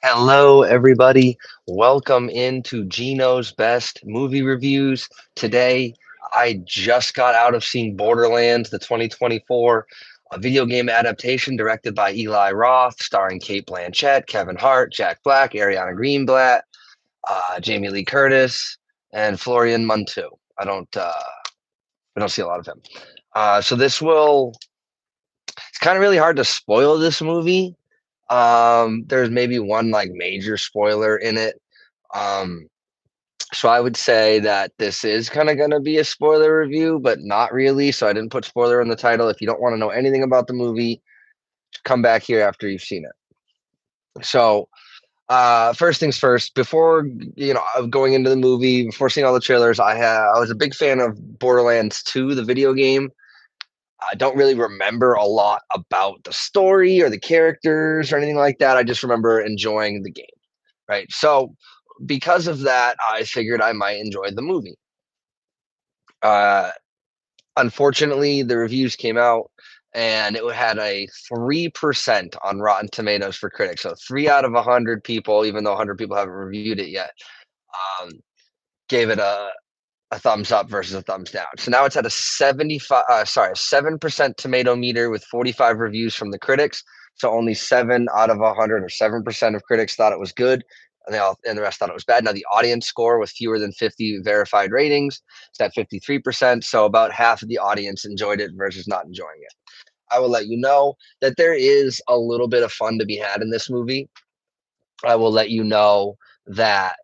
Hello, everybody. Welcome into Gino's Best Movie Reviews. Today, I just got out of seeing Borderlands, the 2024 video game adaptation directed by Eli Roth, starring Cate Blanchett, Kevin Hart, Jack Black, Arianna Greenblatt, Jamie Lee Curtis, and Florian Munteau. I don't see a lot of him. So it's kind of really hard to spoil this movie. There's maybe one like major spoiler in it. Um, so I would say that this is kind of going to be a spoiler review, but not really. So I didn't put spoiler in the title. If you don't want to know anything about the movie, come back here after you've seen it. So, first things first, before going into the movie, before seeing all the trailers, I was a big fan of Borderlands 2, the video game. I don't really remember a lot about the story or the characters or anything like that. I just remember enjoying the game, right? So because of that, I figured I might enjoy the movie. Uh, Unfortunately, the reviews came out and it had a 3% on Rotten Tomatoes for critics. So 3 out of 100 people, even though 100 people haven't reviewed it yet, um, gave it a thumbs up versus a thumbs down. So now it's at a 7% tomato meter with 45 reviews from the critics. So only 7 out of 100 or 7% of critics thought it was good. And the rest thought it was bad. Now the audience score with fewer than 50 verified ratings is at 53%. So about half of the audience enjoyed it versus not enjoying it. I will let you know that there is a little bit of fun to be had in this movie. I will let you know that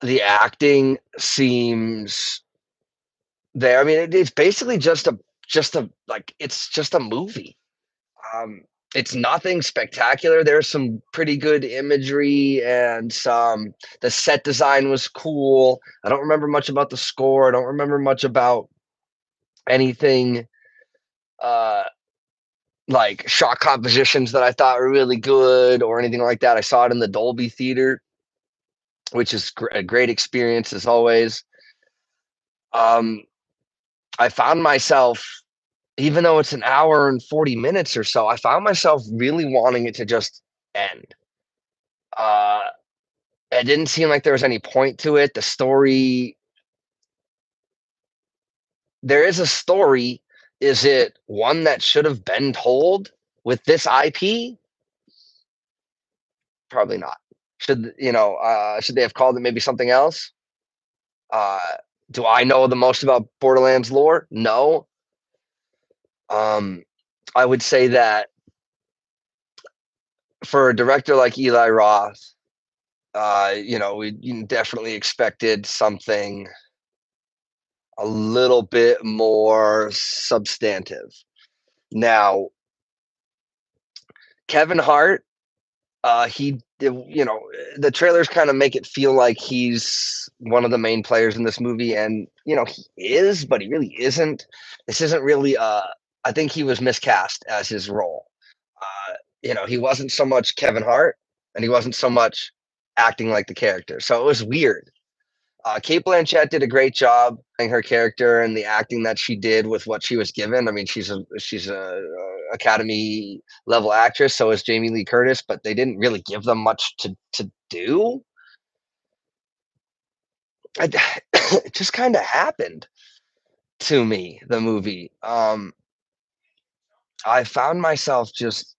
the acting seems there. I mean, it's basically it's just a movie. Um, it's nothing spectacular. There's some pretty good imagery and the set design was cool. I don't remember much about the score. I don't remember much about anything uh like shot compositions that I thought were really good or anything like that. I saw it in the Dolby Theater, which is a great experience as always. Um, I found myself, even though it's an hour and 40 minutes or so, I found myself really wanting it to just end. Uh, it didn't seem like there was any point to it. The story, there is a story. Is it one that should have been told with this IP? Probably not. Should they have called it maybe something else? Uh, do I know the most about Borderlands lore? No. Um, I would say that for a director like Eli Roth, we definitely expected something a little bit more substantive. Now, Kevin Hart, the trailers kind of make it feel like he's one of the main players in this movie, and he is, but he really isn't. This isn't really. I think he was miscast as his role. He wasn't so much Kevin Hart, and he wasn't so much acting like the character. So it was weird. Cate Blanchett did a great job playing her character and the acting that she did with what she was given. I mean, she's a Academy level actress, so is Jamie Lee Curtis, but they didn't really give them much to do. It just kind of happened to me. The movie. I found myself just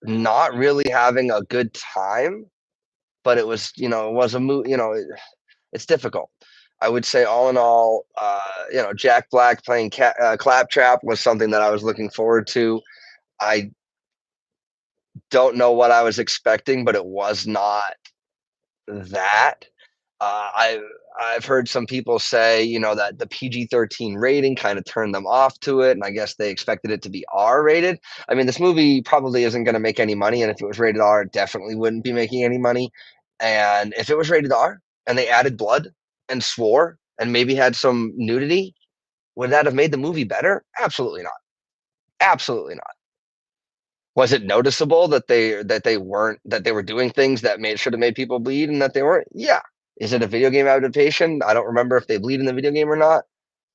not really having a good time, but it was a movie. It's difficult. I would say all in all, Jack Black playing Claptrap was something that I was looking forward to. I don't know what I was expecting, but it was not that. I've heard some people say, that the PG-13 rating kind of turned them off to it, and I guess they expected it to be R-rated. I mean, this movie probably isn't going to make any money, and if it was rated R, it definitely wouldn't be making any money. And if it was rated R and they added blood and swore and maybe had some nudity, would that have made the movie better? Absolutely not. Absolutely not. Was it noticeable that they were doing things that should have made people bleed and that they weren't? Yeah. Is it a video game adaptation? I don't remember if they bleed in the video game or not.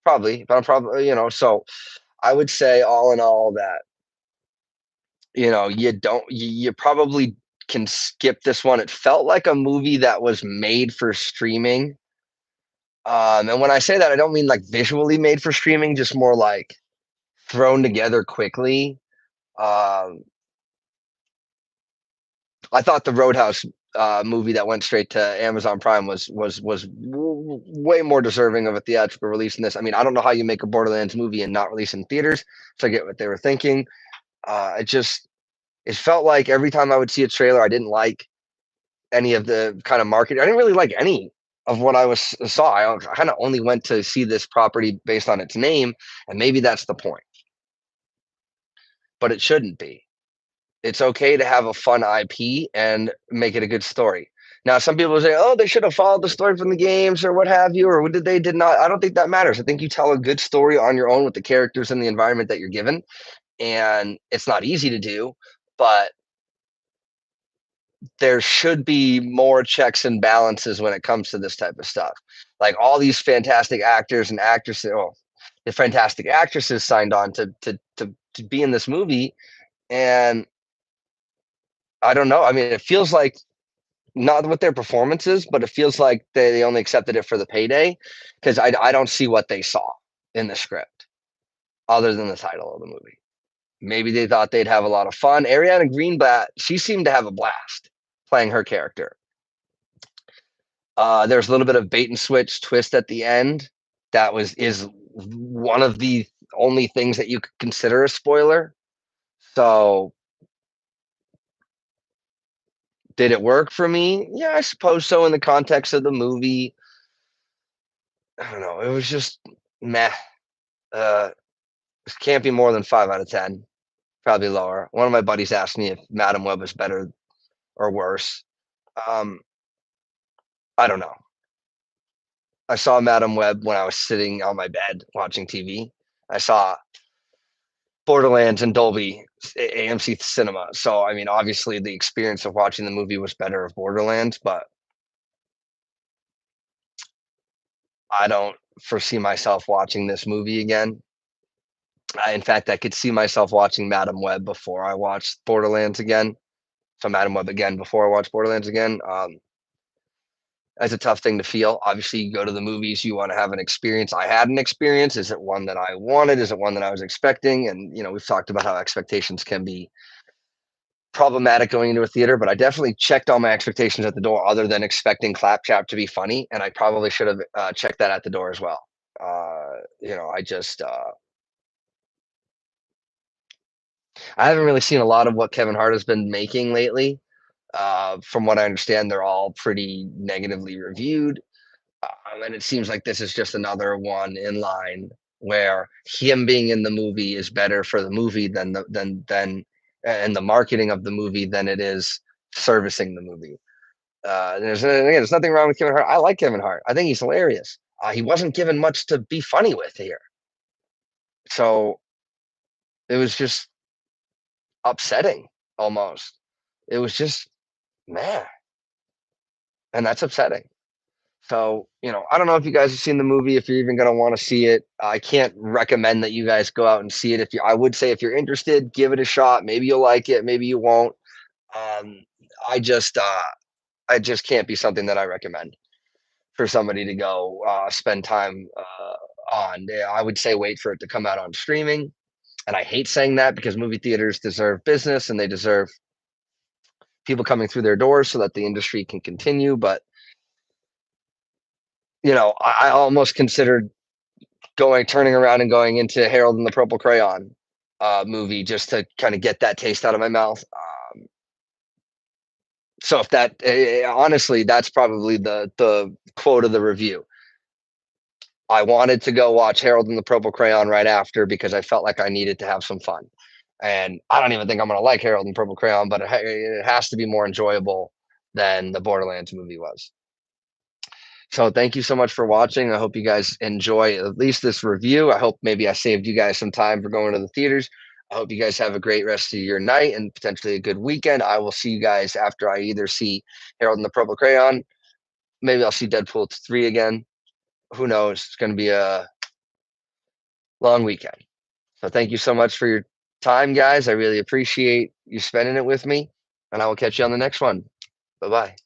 Probably, but I'm probably. So I would say all in all that you probably can skip this one. It felt like a movie that was made for streaming. And when I say that, I don't mean like visually made for streaming, just more like thrown together quickly. Um, I thought the Roadhouse movie that went straight to Amazon Prime was way more deserving of a theatrical release than this. I mean, I don't know how you make a Borderlands movie and not release in theaters, so I get what they were thinking. It felt like every time I would see a trailer, I didn't like any of the kind of marketing. I didn't really like any of what I saw. I kind of only went to see this property based on its name, and maybe that's the point. But it shouldn't be. It's okay to have a fun IP and make it a good story. Now, some people say, "Oh, they should have followed the story from the games, or what have you, or what did not." I don't think that matters. I think you tell a good story on your own with the characters and the environment that you're given, and it's not easy to do, but there should be more checks and balances when it comes to this type of stuff. Like all these fantastic actors and actresses, the fantastic actresses signed on to be in this movie, and I don't know. I mean, it feels like not with their performances, but it feels like they only accepted it for the payday because I don't see what they saw in the script other than the title of the movie. Maybe they thought they'd have a lot of fun. Arianna Greenblatt, she seemed to have a blast playing her character. There's a little bit of bait and switch twist at the end that is one of the only things that you could consider a spoiler. So did it work for me? Yeah, I suppose so in the context of the movie. I don't know. It was just meh. Uh, it can't be more than 5 out of 10. Probably lower. One of my buddies asked me if Madam Web was better or worse. Um, I don't know. I saw Madam Web when I was sitting on my bed watching TV. I saw Borderlands and Dolby AMC Cinema. So I mean, obviously the experience of watching the movie was better of Borderlands, but I don't foresee myself watching this movie again. In fact, I could see myself watching Madam Web before I watched Borderlands again. So Madam Web again before I watch Borderlands again. That's a tough thing to feel. Obviously, you go to the movies, you want to have an experience. I had an experience. Is it one that I wanted? Is it one that I was expecting? And we've talked about how expectations can be problematic going into a theater, but I definitely checked all my expectations at the door, other than expecting Claptrap to be funny, and I probably should have checked that at the door as well. I haven't really seen a lot of what Kevin Hart has been making lately. From what I understand, they're all pretty negatively reviewed. And it seems like this is just another one in line where him being in the movie is better for the movie than and the marketing of the movie than it is servicing the movie. There's nothing wrong with Kevin Hart. I like Kevin Hart. I think he's hilarious. He wasn't given much to be funny with here, so it was just upsetting almost. It was just man, and that's upsetting. So, I don't know if you guys have seen the movie, if you're even going to want to see it. I can't recommend that you guys go out and see it. I would say if you're interested, give it a shot. Maybe you'll like it, maybe you won't. Um, I just can't be something that I recommend for somebody to go spend time on. Yeah, I would say wait for it to come out on streaming. And I hate saying that because movie theaters deserve business and they deserve people coming through their doors so that the industry can continue. But I almost considered turning around and going into Harold and the Purple Crayon movie just to kind of get that taste out of my mouth. So if that, honestly, that's probably the quote of the review. I wanted to go watch Harold and the Purple Crayon right after because I felt like I needed to have some fun. And I don't even think I'm going to like Harold and Purple Crayon, but it has to be more enjoyable than the Borderlands movie was. So thank you so much for watching. I hope you guys enjoy at least this review. I hope maybe I saved you guys some time for going to the theaters. I hope you guys have a great rest of your night and potentially a good weekend. I will see you guys after I either see Harold and the Purple Crayon. Maybe I'll see Deadpool 3 again. Who knows? It's going to be a long weekend. So thank you so much for your time, guys. I really appreciate you spending it with me, and I will catch you on the next one. Bye bye.